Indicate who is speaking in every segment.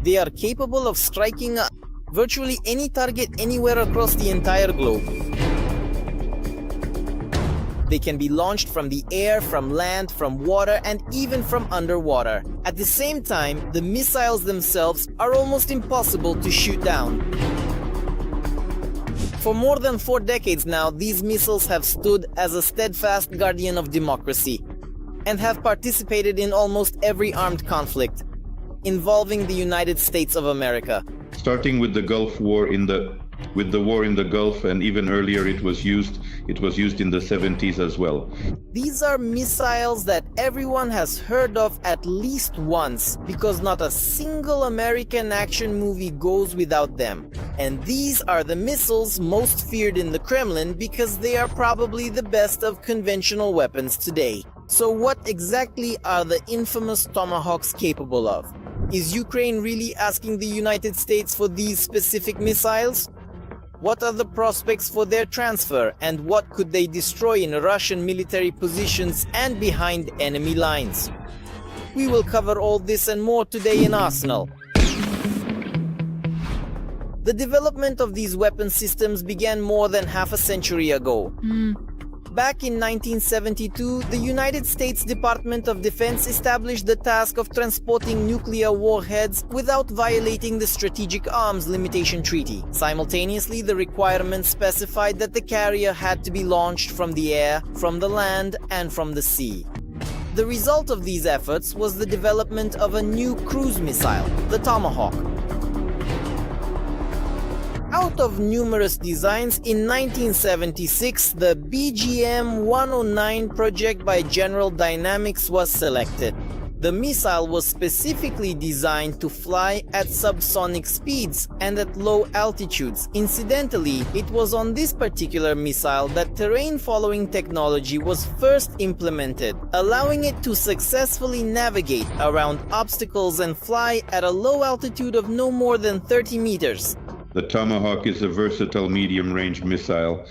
Speaker 1: They are capable of striking virtually any target anywhere across the entire globe. They can be launched from the air, from land, from water, and even from underwater. At the same time, the missiles themselves are almost impossible to shoot down. For more than 4 decades now, these missiles have stood as a steadfast guardian of democracy and have participated in almost every armed conflict involving the United States of America.
Speaker 2: Starting with the Gulf War with the war in the Gulf, and even earlier it was used in the 70s as well.
Speaker 1: These are missiles that everyone has heard of at least once, because not a single American action movie goes without them. And these are the missiles most feared in the Kremlin because they are probably the best of conventional weapons today. So what exactly are the infamous Tomahawks capable of? Is Ukraine really asking the United States for these specific missiles? What are the prospects for their transfer, and what could they destroy in Russian military positions and behind enemy lines? We will cover all this and more today in Arsenal. The development of these weapon systems began more than half a century ago. Back in 1972, the United States Department of Defense established the task of transporting nuclear warheads without violating the Strategic Arms Limitation Treaty. Simultaneously, the requirements specified that the carrier had to be launched from the air, from the land, and from the sea. The result of these efforts was the development of a new cruise missile, the Tomahawk. Out of numerous designs, in 1976, the BGM-109 project by General Dynamics was selected. The missile was specifically designed to fly at subsonic speeds and at low altitudes. Incidentally, it was on this particular missile that terrain-following technology was first implemented, allowing it to successfully navigate around obstacles and fly at a low altitude of no more than 30 meters.
Speaker 2: The Tomahawk is a versatile medium-range missile.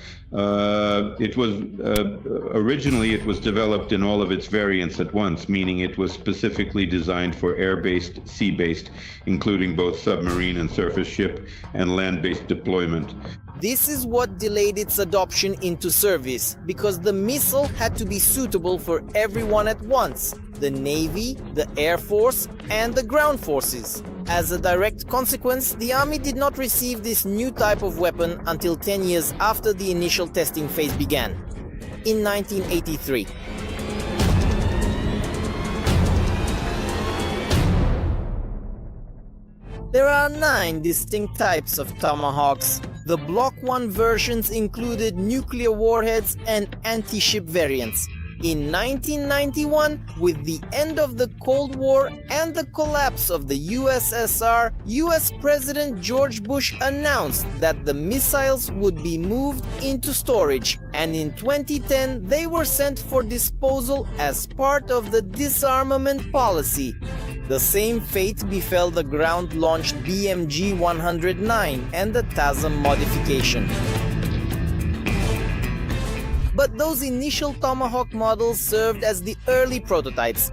Speaker 2: Originally it was developed in all of its variants at once, meaning it was specifically designed for air-based, sea-based, including both submarine and surface ship, and land-based deployment.
Speaker 1: This is what delayed its adoption into service, because the missile had to be suitable for everyone at once: the Navy, the Air Force, and the ground forces. As a direct consequence, the Army did not receive this new type of weapon until 10 years after the initial testing phase began, in 1983. There are 9 distinct types of Tomahawks. The Block 1 versions included nuclear warheads and anti-ship variants. In 1991, with the end of the Cold War and the collapse of the USSR, US President George Bush announced that the missiles would be moved into storage, and in 2010 they were sent for disposal as part of the disarmament policy. The same fate befell the ground-launched BMG-109 and the TASM modification. But those initial Tomahawk models served as the early prototypes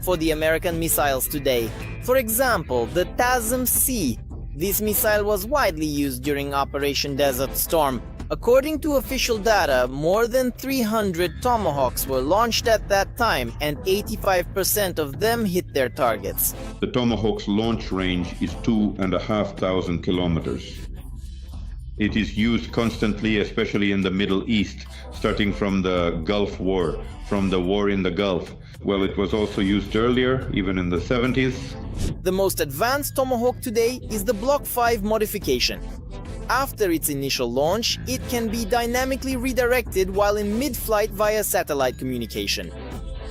Speaker 1: for the American missiles today. For example, the TASM-C. This missile was widely used during Operation Desert Storm. According to official data, more than 300 Tomahawks were launched at that time, and 85% of them hit their targets.
Speaker 2: The Tomahawk's launch range is 2,500 kilometers. It is used constantly, especially in the Middle East, starting from the Gulf War, from the war in the Gulf. Well, it was also used earlier, even in the 70s.
Speaker 1: The most advanced Tomahawk today is the Block 5 modification. After its initial launch, it can be dynamically redirected while in mid-flight via satellite communication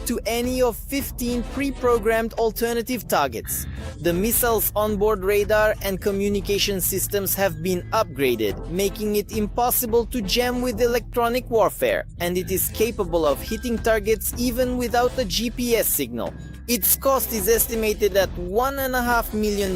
Speaker 1: to any of 15 pre-programmed alternative targets. The missile's onboard radar and communication systems have been upgraded, making it impossible to jam with electronic warfare, and it is capable of hitting targets even without a GPS signal. Its cost is estimated at $1.5 million.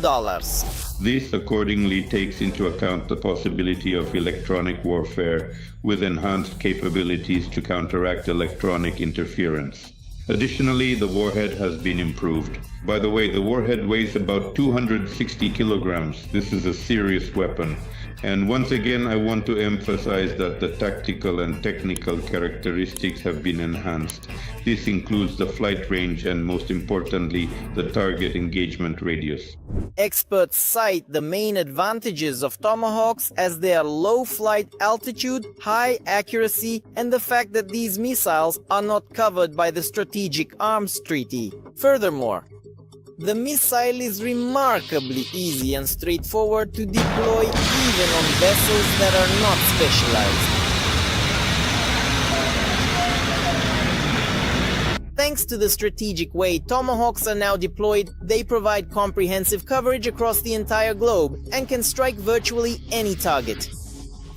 Speaker 2: This accordingly takes into account the possibility of electronic warfare with enhanced capabilities to counteract electronic interference. Additionally, the warhead has been improved. By the way, the warhead weighs about 260 kilograms. This is a serious weapon. And once again, I want to emphasize that the tactical and technical characteristics have been enhanced. This includes the flight range and, most importantly, the target engagement radius.
Speaker 1: Experts cite the main advantages of Tomahawks as their low flight altitude, high accuracy, and the fact that these missiles are not covered by the Strategic Arms Treaty. Furthermore, the missile is remarkably easy and straightforward to deploy even on vessels that are not specialized. Thanks to the strategic way Tomahawks are now deployed, they provide comprehensive coverage across the entire globe and can strike virtually any target.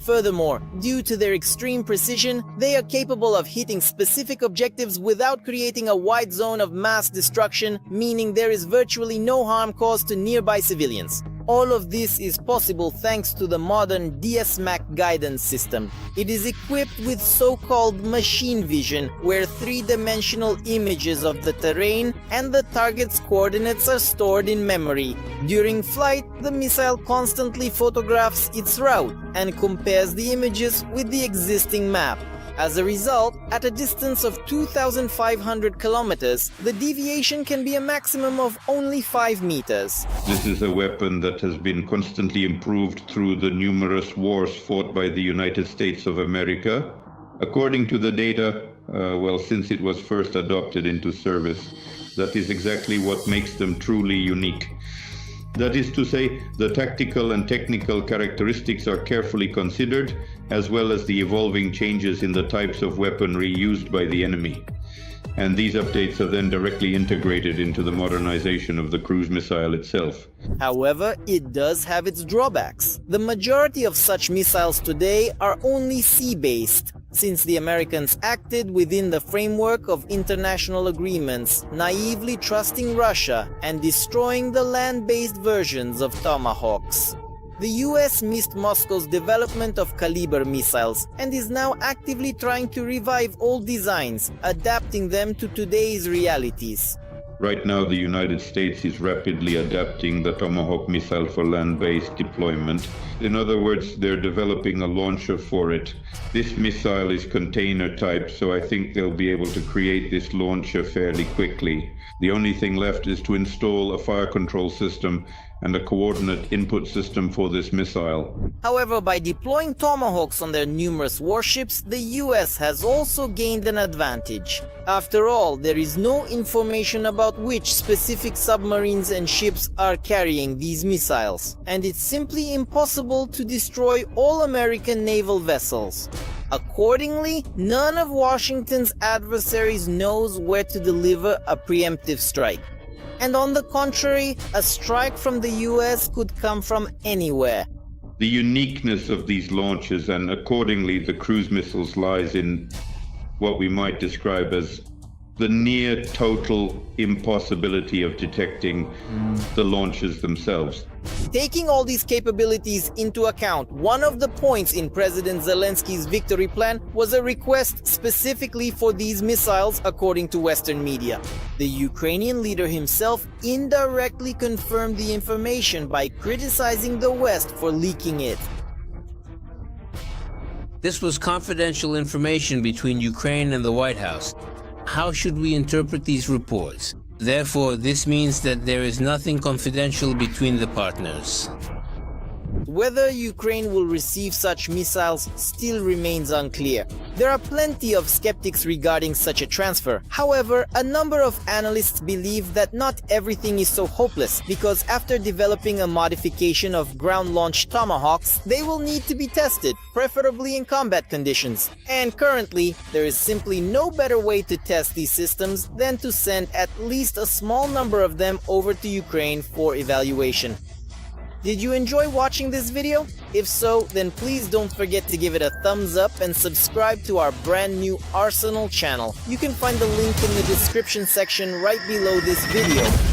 Speaker 1: Furthermore, due to their extreme precision, they are capable of hitting specific objectives without creating a wide zone of mass destruction, meaning there is virtually no harm caused to nearby civilians. All of this is possible thanks to the modern DSMAC guidance system. It is equipped with so-called machine vision, where three-dimensional images of the terrain and the target's coordinates are stored in memory. During flight, the missile constantly photographs its route and compares the images with the existing map. As a result, at a distance of 2,500 kilometers, the deviation can be a maximum of only 5 meters.
Speaker 2: This is a weapon that has been constantly improved through the numerous wars fought by the United States of America. According to the data, since it was first adopted into service, that is exactly what makes them truly unique. That is to say, the tactical and technical characteristics are carefully considered, as well as the evolving changes in the types of weaponry used by the enemy. And these updates are then directly integrated into the modernization of the cruise missile itself.
Speaker 1: However, it does have its drawbacks. The majority of such missiles today are only sea-based, since the Americans acted within the framework of international agreements, naively trusting Russia and destroying the land-based versions of Tomahawks. The US missed Moscow's development of Caliber missiles and is now actively trying to revive old designs, adapting them to today's realities.
Speaker 2: Right now, the United States is rapidly adapting the Tomahawk missile for land-based deployment. In other words, they're developing a launcher for it. This missile is container type, so I think they'll be able to create this launcher fairly quickly. The only thing left is to install a fire control system and a coordinate input system for this missile.
Speaker 1: However, by deploying Tomahawks on their numerous warships, the US has also gained an advantage. After all, there is no information about which specific submarines and ships are carrying these missiles, and it's simply impossible to destroy all American naval vessels. Accordingly, none of Washington's adversaries knows where to deliver a preemptive strike. And on the contrary, a strike from the US could come from anywhere.
Speaker 2: The uniqueness of these launches and accordingly the cruise missiles lies in what we might describe as the near total impossibility of detecting the launches themselves.
Speaker 1: Taking all these capabilities into account, one of the points in President Zelensky's victory plan was a request specifically for these missiles, according to Western media. The Ukrainian leader himself indirectly confirmed the information by criticizing the West for leaking it.
Speaker 3: This was confidential information between Ukraine and the White House. How should we interpret these reports? Therefore, this means that there is nothing confidential between the partners.
Speaker 1: Whether Ukraine will receive such missiles still remains unclear. There are plenty of skeptics regarding such a transfer. However, a number of analysts believe that not everything is so hopeless, because after developing a modification of ground-launched Tomahawks, they will need to be tested, preferably in combat conditions. And currently, there is simply no better way to test these systems than to send at least a small number of them over to Ukraine for evaluation. Did you enjoy watching this video? If so, then please don't forget to give it a thumbs up and subscribe to our brand new Arsenal channel. You can find the link in the description section right below this video.